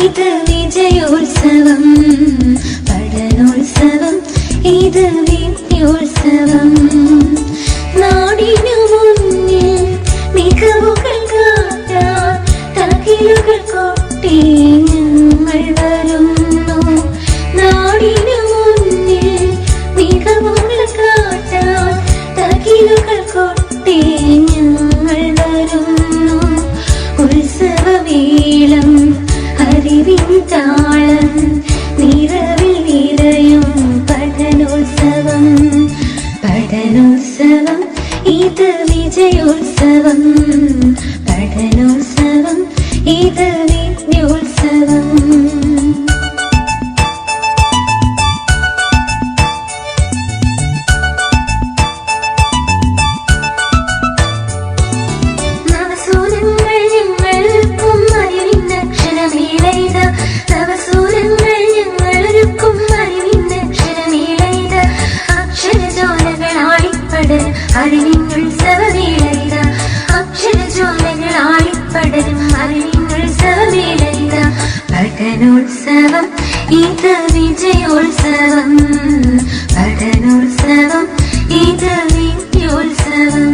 ഇത് വിജയോത്സവം, പഠനോത്സവം, ഇത് വിദ്യോത്സവം. നാടിനു മുന്നിൽ മികവുകൾ കാട്ടാൻ തകിലുകൾ കൊട്ടി ഞങ്ങൾ വരുന്നു. നാടിനു മുന്നിൽ മികവുകൾ കാട്ടാൻ തകിലുകൾ കൊട്ടി ഞങ്ങൾ വരുന്നു. ഉത്സവവേളം അറിവിൻ താളം നിറവിൽ നിറയും പഠനോത്സവം, പഠനോത്സവം, ഇത് വിജയോത്സവം, പഠനോത്സവം, ഇത് വിദ്യോത്സവം. അറിവിനുത്സവമേളയിത അക്ഷരജ്വാലകളാളിപ്പടരും അറിവിനുത്സവമേളയിത. പഠനോത്സവം, ഇത് വിജയോത്സവം, പഠനോത്സവം, ഇത് വിദ്യോത്സവം.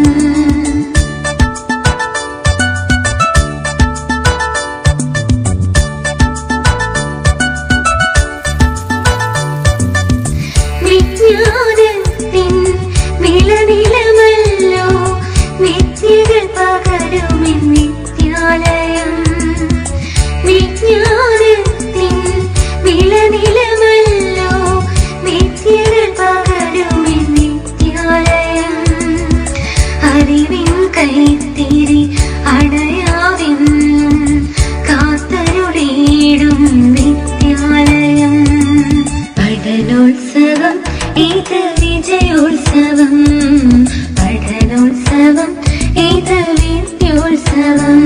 വിജ്ഞാനത്തിൻ നിലനിലമല്ലോ വിദ്യകൾ പകരുമെൻ വിദ്യാലയം. വിജ്ഞാനത്തിൻ നിലനിലമല്ലോ വിദ്യകൾ പകരുമെൻ വിദ്യാലയം. അറിവിൻ കൈത്തിരി അടയാവിന്നും കാത്തരുടേടും വിദ്യാലയം. പഠനോത്സവം, ഇത് വിജയോത്സവം, പഠനോത്സവം, ഇത് വിദ്യോത്സവം.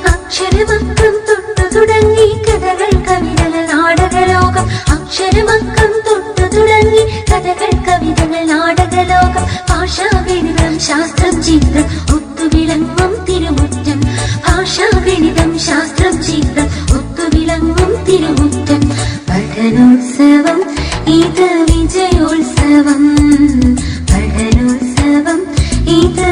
അക്ഷരമക്കം തൊട്ടു തുടങ്ങി കഥകൾ കവിതകൾ നാടകലോകം. അക്ഷരമക്കം തൊട്ടു തുടങ്ങി കഥകൾ കവിതകൾ നാടകലോകം. ഭാഷാഗണിതം ശാസ്ത്രം ചിത്രം ഒത്തുവിളങ്ങും തിരുമുറ്റം. ഭാഷാഗണിതം ശാസ്ത്രം ചിത്രം ഒത്തുവിളങ്ങും തിരുമുറ്റം. പഠനോത്സവം, ഇത് വിജയോത്സവം, പഠനോത്സവം, ഇത്